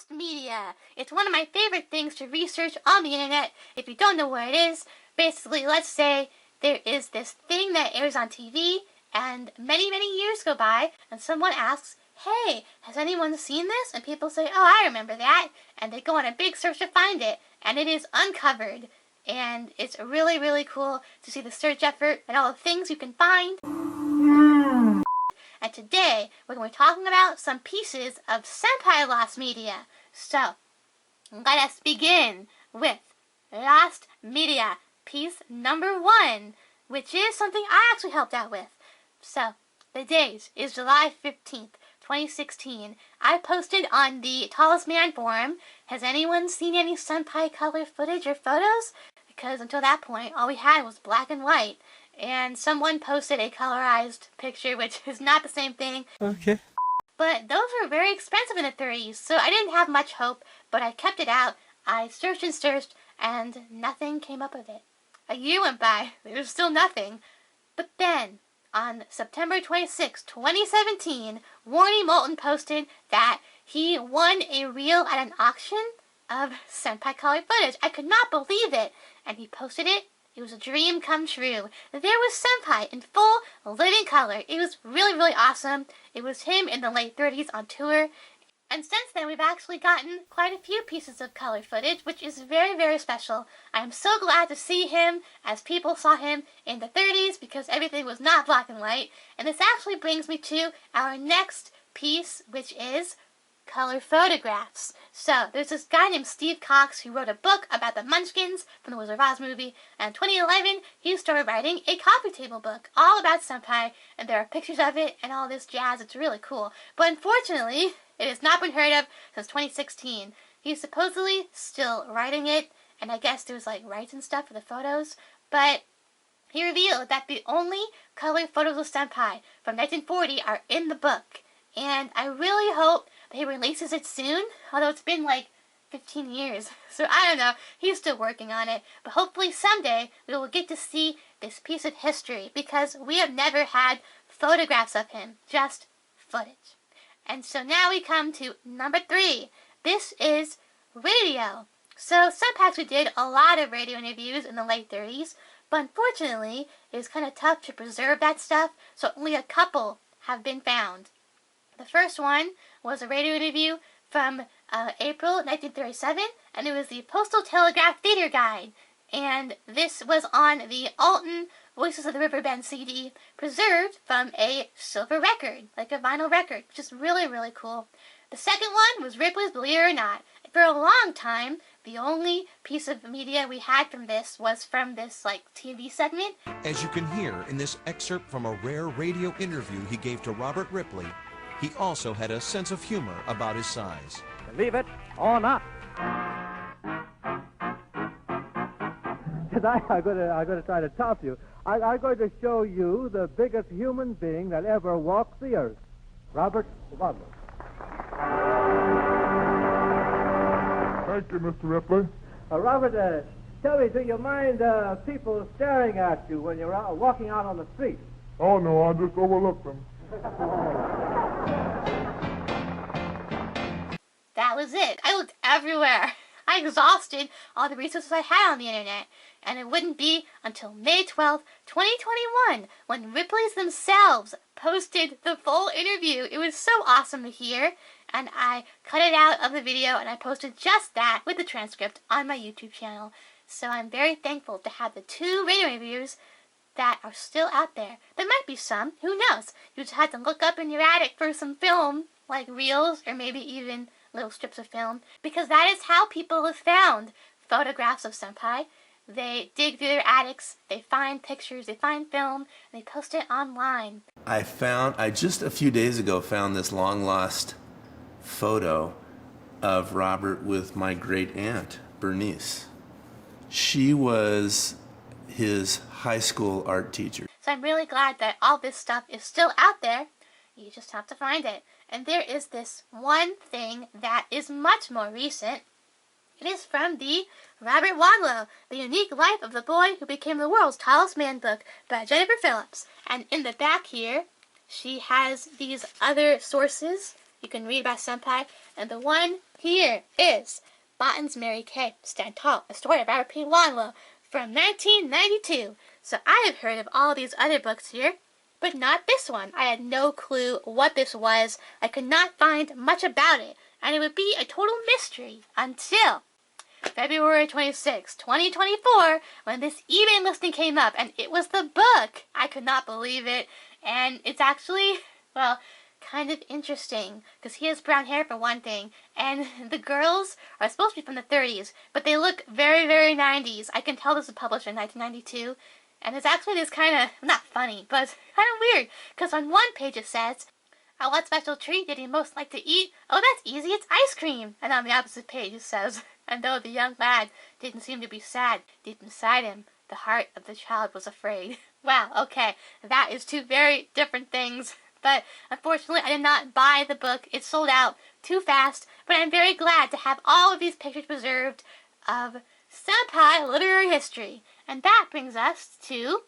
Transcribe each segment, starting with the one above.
lost media. It's one of my favorite things to research on the internet. If you don't know what it is, basically, let's say there is this thing that airs on TV, and many, many years go by, and someone asks, hey, has anyone seen this? And people say, oh, I remember that. And they go on a big search to find it, and it is uncovered. And it's really, really cool to see the search effort and all the things you can find. And today, we're going to be talking about some pieces of Senpai lost media. So, let us begin with lost media, piece number 1, which is something I actually helped out with. So, the date is July 15th, 2016. I posted on the Tallest Man forum, has anyone seen any Senpai color footage or photos? Because until that point, all we had was black and white. And someone posted a colorized picture, which is not the same thing. Okay. But those were very expensive in the 30s, so I didn't have much hope, but I kept it out. I searched and searched, and nothing came up of it. A year went by, there was still nothing. But then, on September 26, 2017, Warnie Moulton posted that he won a reel at an auction of Senpai color footage. I could not believe it, and he posted it. It was a dream come true. There was Senpai in full living color. It was really, really awesome. It was him in the late 30s on tour. And since then, we've actually gotten quite a few pieces of color footage, which is very, very special. I am so glad to see him as people saw him in the 30s because everything was not black and white. And this actually brings me to our next piece, which is color photographs. So, there's this guy named Steve Cox who wrote a book about the Munchkins from the Wizard of Oz movie, and in 2011, he started writing a coffee table book all about Senpai, and there are pictures of it and all this jazz. It's really cool. But unfortunately, it has not been heard of since 2016. He's supposedly still writing it, and I guess there's like rights and stuff for the photos, but he revealed that the only color photos of Senpai from 1940 are in the book, and I really hope that he releases it soon, although it's been like 15 years, so I don't know, he's still working on it, but hopefully someday we will get to see this piece of history, because we have never had photographs of him, just footage. And so now we come to number 3. This is radio. So Senpai actually did a lot of radio interviews in the late 30s, but unfortunately it was kind of tough to preserve that stuff, so only a couple have been found. The first one was a radio interview from April 1937, and it was the Postal Telegraph Theater Guide. And this was on the Alton Voices of the Riverbend CD, preserved from a silver record, like a vinyl record, which is really, really cool. The second one was Ripley's Believe It or Not. For a long time, the only piece of media we had from this was from this, like, TV segment. As you can hear in this excerpt from a rare radio interview he gave to Robert Ripley, he also had a sense of humor about his size. Believe it or not. Tonight I'm going to try to top you. I'm going to show you the biggest human being that ever walked the earth, Robert Wadlow. Thank you, Mr. Ripley. Robert, tell me, do you mind people staring at you when you're out, walking out on the street? Oh, no, I just overlooked them. That was it. I looked everywhere. I exhausted all the resources I had on the internet, and it wouldn't be until May 12th, 2021, when Ripley's themselves posted the full interview. It was so awesome to hear, and I cut it out of the video, and I posted just that with the transcript on my YouTube channel. So I'm very thankful to have the 2 radio interviews that are still out there. There might be some, who knows? You just had to look up in your attic for some film, like reels, or maybe even little strips of film, because that is how people have found photographs of Senpai. They dig through their attics, they find pictures, they find film, and they post it online. I just a few days ago found this long lost photo of Robert with my great aunt, Bernice. She was his high school art teacher. So I'm really glad that all this stuff is still out there. You just have to find it. And there is this one thing that is much more recent. It is from the Robert Wadlow, The Unique Life of the Boy Who Became the World's Tallest Man book by Jennifer Phillips. And in the back here, she has these other sources you can read about Senpai. And the one here is Botton's Mary Kay, Stand Tall, a story of Robert P. Wadlow from 1992. So I have heard of all these other books here, but not this one. I had no clue what this was. I could not find much about it, and it would be a total mystery until February 26, 2024, when this eBay listing came up, and it was the book. I could not believe it, and it's actually, well, kind of interesting, because he has brown hair for one thing, and the girls are supposed to be from the 30s, but they look very, very 90s. I can tell this was published in 1992, and it's actually this kind of, not funny, but kind of weird, because on one page it says, what special treat did he most like to eat? Oh, that's easy, it's ice cream. And on the opposite page it says, and though the young lad didn't seem to be sad, deep inside him, the heart of the child was afraid. Wow, okay, that is two very different things. But unfortunately, I did not buy the book. It sold out too fast, but I'm very glad to have all of these pictures preserved of Senpai literary history. And that brings us to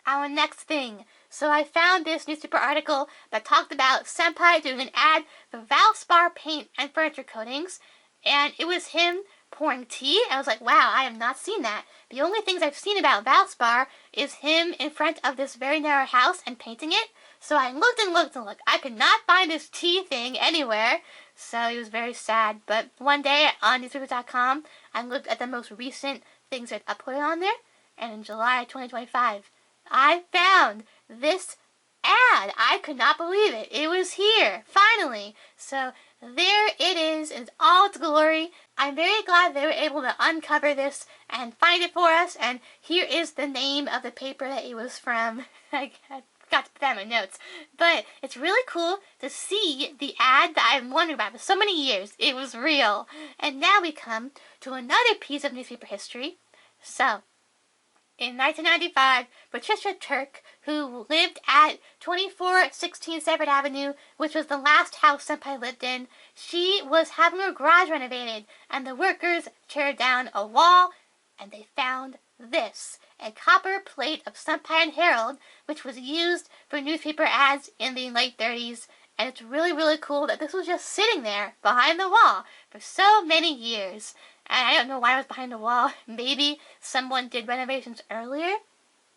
our next thing. So I found this newspaper article that talked about Senpai doing an ad for Valspar paint and furniture coatings, and it was him pouring tea. I was like, wow, I have not seen that. The only things I've seen about Valspar is him in front of this very narrow house and painting it. So I looked and looked and looked. I could not find this tea thing anywhere. So it was very sad. But one day on newspapers.com, I looked at the most recent things that uploaded on there. And in July 2025, I found this ad. I could not believe it. It was here, finally. So there it is in all its glory. I'm very glad they were able to uncover this and find it for us. And here is the name of the paper that it was from. I forgot to put that in my notes. But it's really cool to see the ad that I've wondered about for so many years. It was real. And now we come to another piece of newspaper history. So, in 1995, Patricia Turk, who lived at 2416 Severed Avenue, which was the last house Senpai lived in, she was having her garage renovated, and the workers teared down a wall, and they found this, a copper plate of Senpai and Herald, which was used for newspaper ads in the late 30s, and it's really, really cool that this was just sitting there behind the wall for so many years. And I don't know why it was behind the wall. Maybe someone did renovations earlier?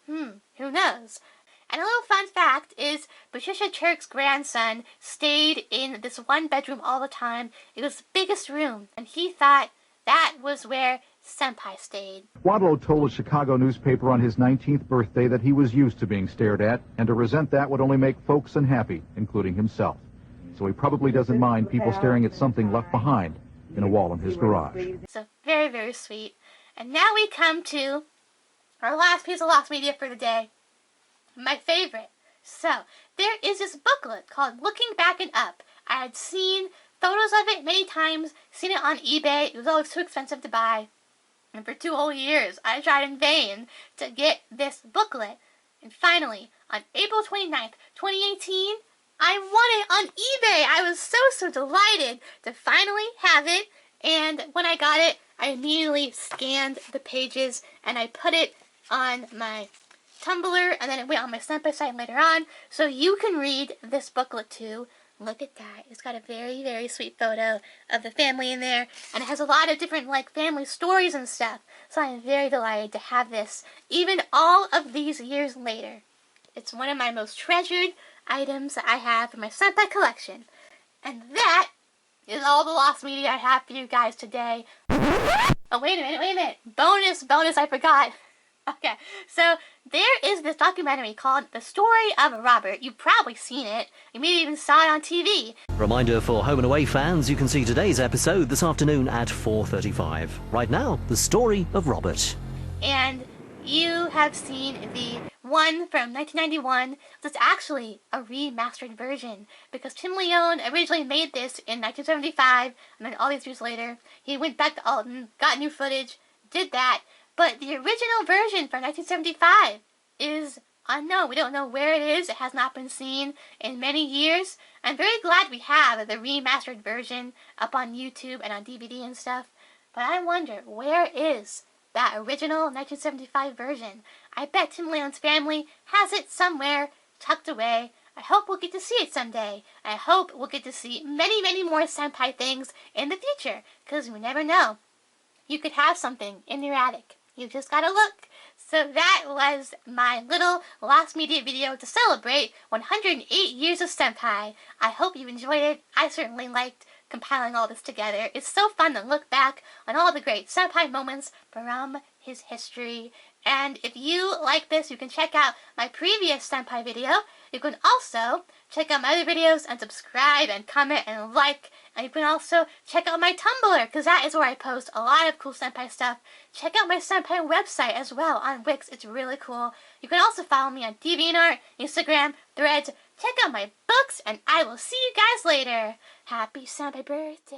Who knows? And a little fun fact is Patricia Turk's grandson stayed in this one bedroom all the time. It was the biggest room, and he thought that was where Senpai stayed. Wadlow told a Chicago newspaper on his 19th birthday that he was used to being stared at, and to resent that would only make folks unhappy, including himself. So he probably doesn't mind people staring at something left behind in a wall in his garage. So very, very sweet. And now we come to our last piece of lost media for the day. My favorite. So, there is this booklet called Looking Back and Up. I had seen photos of it many times, seen it on eBay. It was always too expensive to buy. And for 2 whole years, I tried in vain to get this booklet. And finally, on April 29th, 2018, I won it on eBay. I was so delighted to finally have it. And when I got it, I immediately scanned the pages and I put it on my Tumblr, and then it went on my Senpai site later on. So you can read this booklet too. Look at that. It's got a very, very sweet photo of the family in there. And it has a lot of different family stories and stuff. So I am very delighted to have this, even all of these years later. It's one of my most treasured items that I have in my Senpai collection. And that is all the lost media I have for you guys today. Oh, wait a minute. Bonus, I forgot. Okay, so there is this documentary called The Story of Robert. You've probably seen it. You maybe even saw it on TV. Reminder for Home and Away fans, you can see today's episode this afternoon at 4:35. Right now, The Story of Robert. And you have seen the one from 1991. That's actually a remastered version, because Tim Leone originally made this in 1975, and then all these years later, he went back to Alton, got new footage, did that. But the original version from 1975 is unknown. We don't know where it is. It has not been seen in many years. I'm very glad we have the remastered version up on YouTube and on DVD and stuff. But I wonder, where is that original 1975 version? I bet Tim Leone's family has it somewhere tucked away. I hope we'll get to see it someday. I hope we'll get to see many, many more Senpai things in the future, because we never know. You could have something in your attic. You just gotta look. So that was my little Lost Media video to celebrate 108 years of Senpai. I hope you enjoyed it. I certainly liked compiling all this together. It's so fun to look back on all the great Senpai moments from his history. And if you like this, you can check out my previous Senpai video. You can also check out my other videos and subscribe and comment and like. And you can also check out my Tumblr, because that is where I post a lot of cool Senpai stuff. Check out my Senpai website as well on Wix. It's really cool. You can also follow me on DeviantArt, Instagram, Threads. Check out my books, and I will see you guys later. Happy Senpai birthday.